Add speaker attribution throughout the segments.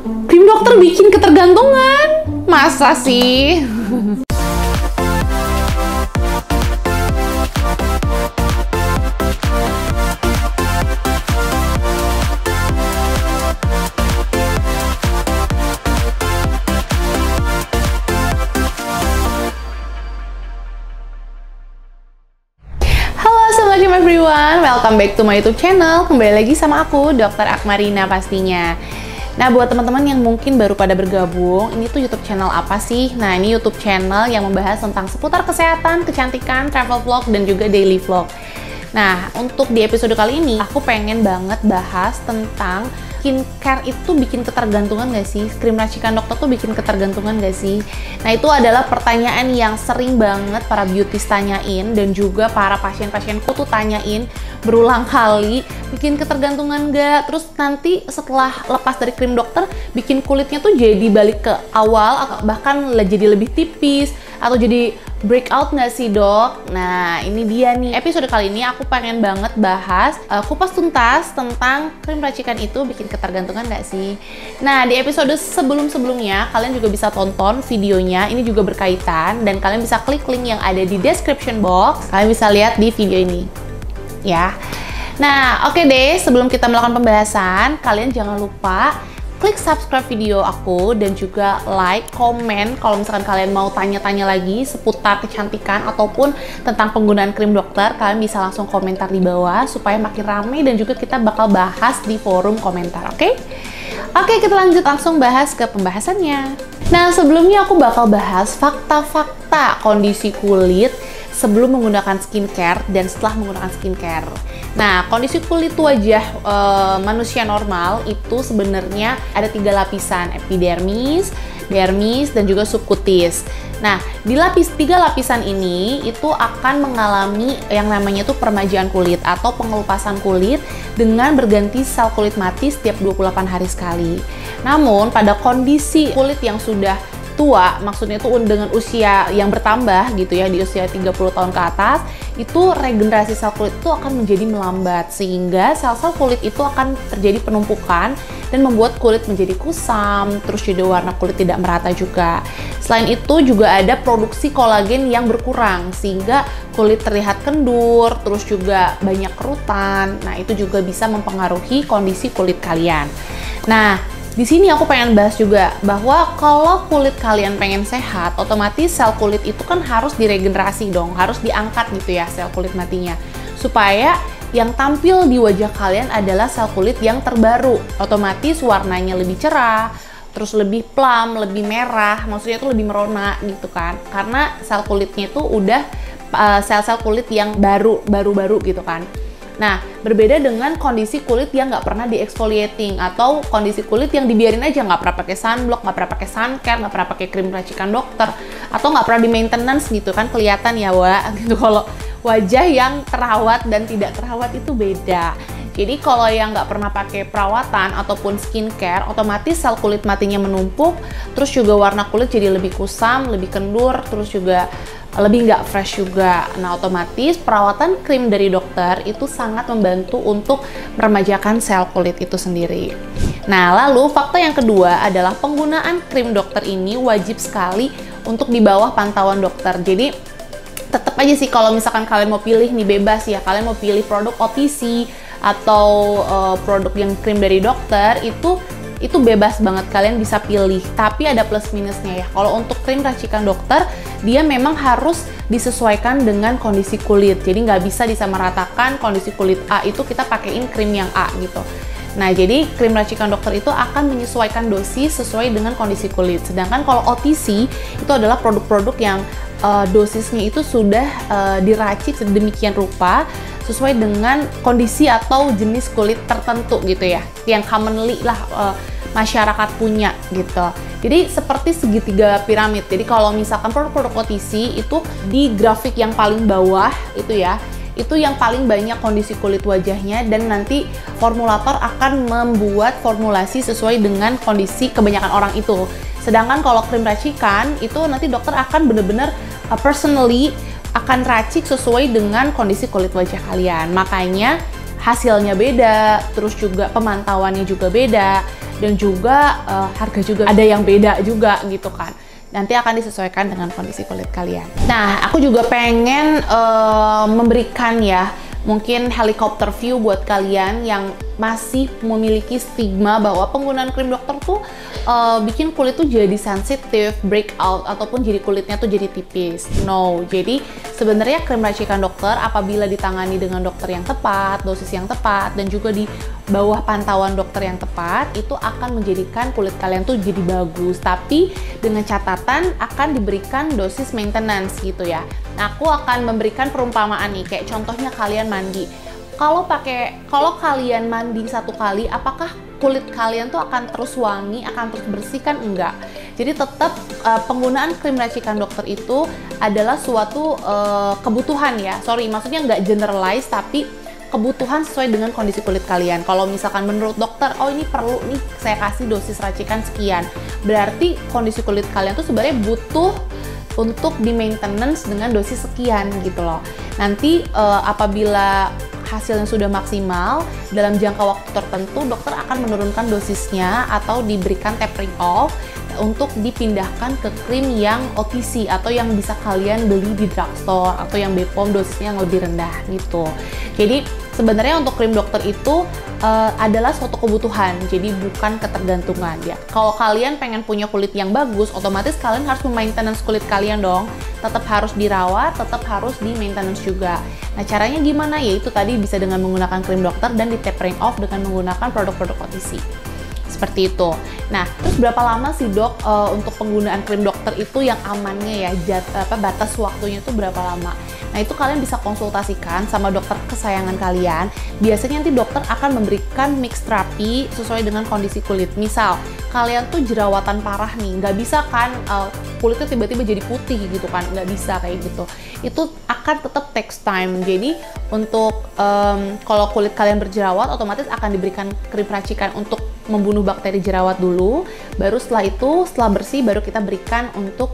Speaker 1: Krim dokter bikin ketergantungan? Masa sih? Assalamualaikum everyone, welcome back to my YouTube channel. Kembali lagi sama aku, Dr. Akmarina pastinya. Nah, buat teman-teman yang mungkin baru pada bergabung, ini tuh YouTube channel apa sih? Nah, ini YouTube channel yang membahas tentang seputar kesehatan, kecantikan, travel vlog, dan juga daily vlog. Nah, untuk di episode kali ini, aku pengen banget bahas tentang skincare itu bikin ketergantungan nggak sih? Krim racikan dokter tuh bikin ketergantungan nggak sih? Nah, itu adalah pertanyaan yang sering banget para beauties tanyain, dan juga para pasien-pasienku tuh tanyain berulang kali, bikin ketergantungan nggak? Terus nanti setelah lepas dari krim dokter, bikin kulitnya tuh jadi balik ke awal, atau bahkan jadi lebih tipis, atau jadi breakout nggak sih dok? Nah, ini dia nih. Episode kali ini aku pengen banget bahas kupas tuntas tentang krim racikan itu bikin ketergantungan nggak sih? Nah, di episode sebelum-sebelumnya kalian juga bisa tonton videonya, ini juga berkaitan, dan kalian bisa klik link yang ada di description box. Kalian bisa lihat di video ini ya. Nah, oke deh, sebelum kita melakukan pembahasan, kalian jangan lupa klik subscribe video aku, dan juga like, komen kalau misalkan kalian mau tanya-tanya lagi seputar kecantikan ataupun tentang penggunaan krim dokter. Kalian bisa langsung komentar di bawah supaya makin rame, dan juga kita bakal bahas di forum komentar, oke? Oke, kita lanjut langsung bahas ke pembahasannya. Nah, sebelumnya aku bakal bahas fakta-fakta kondisi kulit sebelum menggunakan skincare dan setelah menggunakan skincare. Nah, kondisi kulit wajah manusia normal itu sebenarnya ada 3 lapisan: epidermis, dermis, dan juga subkutis. Nah, di 3 lapisan ini itu akan mengalami yang namanya tuh peremajaan kulit atau pengelupasan kulit dengan berganti sel kulit mati setiap 28 hari sekali. Namun, pada kondisi kulit yang sudah tua, maksudnya itu dengan usia yang bertambah gitu ya, di usia 30 tahun ke atas, itu regenerasi sel kulit itu akan menjadi melambat, sehingga sel-sel kulit itu akan terjadi penumpukan dan membuat kulit menjadi kusam, terus juga warna kulit tidak merata juga. Selain itu juga ada produksi kolagen yang berkurang, sehingga kulit terlihat kendur, terus juga banyak kerutan. Nah, itu juga bisa mempengaruhi kondisi kulit kalian. Nah, di sini aku pengen bahas juga bahwa kalau kulit kalian pengen sehat, otomatis sel kulit itu kan harus diregenerasi dong, harus diangkat gitu ya sel kulit matinya, supaya yang tampil di wajah kalian adalah sel kulit yang terbaru. Otomatis warnanya lebih cerah, terus lebih plum, lebih merah, maksudnya itu lebih merona gitu kan, karena sel kulitnya itu udah sel-sel kulit yang baru gitu kan. Nah, berbeda dengan kondisi kulit yang nggak pernah di-exfoliating, atau kondisi kulit yang dibiarin aja, nggak pernah pakai sunblock, nggak pernah pakai sun care, nggak pernah pakai krim racikan dokter, atau nggak pernah di-maintenance gitu kan, kelihatan ya gitu. Kalau wajah yang terawat dan tidak terawat itu beda. Jadi kalau yang nggak pernah pakai perawatan ataupun skincare, otomatis sel kulit matinya menumpuk, terus juga warna kulit jadi lebih kusam, lebih kendur, terus juga lebih nggak fresh juga. Nah, otomatis perawatan krim dari dokter itu sangat membantu untuk meremajakan sel kulit itu sendiri. Nah, lalu fakta yang kedua adalah penggunaan krim dokter ini wajib sekali untuk di bawah pantauan dokter. Jadi tetap aja sih, kalau misalkan kalian mau pilih nih, bebas ya, kalian mau pilih produk OTC atau produk yang krim dari dokter, itu bebas banget, kalian bisa pilih. Tapi ada plus minusnya ya. Kalau untuk krim racikan dokter, dia memang harus disesuaikan dengan kondisi kulit. Jadi nggak bisa disamaratakan kondisi kulit A itu kita pakein krim yang A gitu. Nah, jadi krim racikan dokter itu akan menyesuaikan dosis sesuai dengan kondisi kulit. Sedangkan kalau OTC itu adalah produk-produk yang dosisnya itu sudah diracik sedemikian rupa sesuai dengan kondisi atau jenis kulit tertentu gitu ya, yang commonly lah masyarakat punya gitu. Jadi seperti segitiga piramid. Jadi kalau misalkan produk-produk OTC itu di grafik yang paling bawah itu ya, itu yang paling banyak kondisi kulit wajahnya, dan nanti formulator akan membuat formulasi sesuai dengan kondisi kebanyakan orang itu. Sedangkan kalau krim racikan itu nanti dokter akan bener-bener personally akan racik sesuai dengan kondisi kulit wajah kalian. Makanya hasilnya beda, terus juga pemantauannya juga beda, dan juga harga juga ada yang beda juga gitu kan. Nanti akan disesuaikan dengan kondisi kulit kalian. Nah, aku juga pengen memberikan ya, mungkin helikopter view buat kalian yang masih memiliki stigma bahwa penggunaan krim dokter tuh bikin kulit tuh jadi sensitif, breakout, ataupun jadi kulitnya tuh jadi tipis. No, jadi sebenarnya krim racikan dokter apabila ditangani dengan dokter yang tepat, dosis yang tepat, dan juga di bawah pantauan dokter yang tepat, itu akan menjadikan kulit kalian tuh jadi bagus. Tapi dengan catatan akan diberikan dosis maintenance gitu ya. Nah, aku akan memberikan perumpamaan nih, kayak contohnya kalian mandi. Kalau kalian mandi satu kali, apakah kulit kalian tuh akan terus wangi, akan terus bersih kan? Enggak. Jadi tetap penggunaan krim racikan dokter itu adalah suatu kebutuhan ya. Sorry, maksudnya nggak generalize, tapi kebutuhan sesuai dengan kondisi kulit kalian. Kalau misalkan menurut dokter, oh ini perlu nih saya kasih dosis racikan sekian, berarti kondisi kulit kalian tuh sebenarnya butuh untuk di maintenance dengan dosis sekian gitu loh. Nanti apabila hasilnya sudah maksimal dalam jangka waktu tertentu, dokter akan menurunkan dosisnya atau diberikan tapering off untuk dipindahkan ke krim yang OTC atau yang bisa kalian beli di drugstore atau yang BPOM dosisnya yang lebih rendah gitu. Jadi sebenarnya untuk krim dokter itu adalah suatu kebutuhan, jadi bukan ketergantungan ya. Kalau kalian pengen punya kulit yang bagus, otomatis kalian harus memaintenance kulit kalian dong. Tetap harus dirawat, tetap harus di maintenance juga. Nah, caranya gimana? Yaitu tadi bisa dengan menggunakan krim dokter dan di tapering off dengan menggunakan produk-produk OTC. Seperti itu. Nah, terus berapa lama sih dok untuk penggunaan krim dokter itu yang amannya ya, batas waktunya itu berapa lama? Nah, itu kalian bisa konsultasikan sama dokter kesayangan kalian. Biasanya nanti dokter akan memberikan mix terapi sesuai dengan kondisi kulit. Misal, kalian tuh jerawatan parah nih, nggak bisa kan kulitnya tiba-tiba jadi putih gitu kan, nggak bisa kayak gitu. Itu akan tetap takes time. Jadi untuk kalau kulit kalian berjerawat, otomatis akan diberikan krim racikan untuk membunuh bakteri jerawat dulu. Baru setelah itu, setelah bersih, baru kita berikan untuk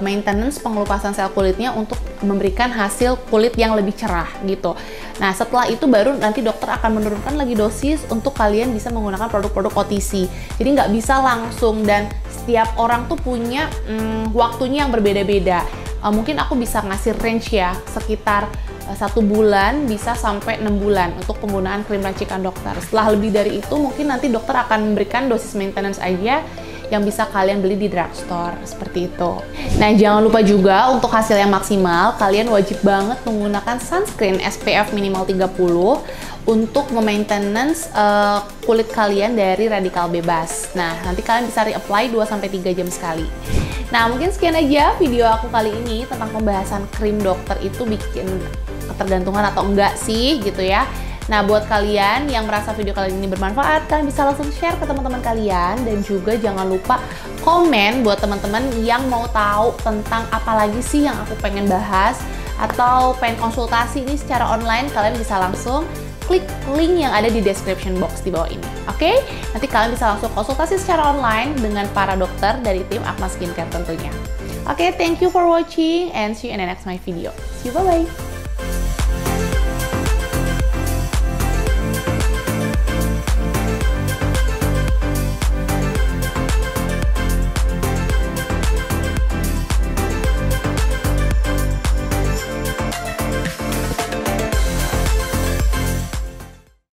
Speaker 1: maintenance pengelupasan sel kulitnya untuk memberikan hasil kulit yang lebih cerah gitu. Nah, setelah itu baru nanti dokter akan menurunkan lagi dosis untuk kalian bisa menggunakan produk-produk OTC. Jadi nggak bisa langsung, dan setiap orang tuh punya waktunya yang berbeda-beda. Mungkin aku bisa ngasih range ya, sekitar 1 bulan bisa sampai 6 bulan untuk penggunaan krim racikan dokter. Setelah lebih dari itu, mungkin nanti dokter akan memberikan dosis maintenance aja yang bisa kalian beli di drugstore, seperti itu. Nah, jangan lupa juga untuk hasil yang maksimal, kalian wajib banget menggunakan sunscreen SPF minimal 30 untuk memaintenance kulit kalian dari radikal bebas. Nah, nanti kalian bisa reapply 2-3 jam sekali. Nah, mungkin sekian aja video aku kali ini tentang pembahasan krim dokter itu bikin ketergantungan atau enggak sih gitu ya. Nah, buat kalian yang merasa video kali ini bermanfaat, kalian bisa langsung share ke teman-teman kalian, dan juga jangan lupa komen buat teman-teman yang mau tahu tentang apa lagi sih yang aku pengen bahas atau pengen konsultasi ini secara online. Kalian bisa langsung klik link yang ada di description box di bawah ini. Oke? Nanti kalian bisa langsung konsultasi secara online dengan para dokter dari tim Akma Skincare tentunya. Oke, thank you for watching and see you in the next my video. See you, bye-bye!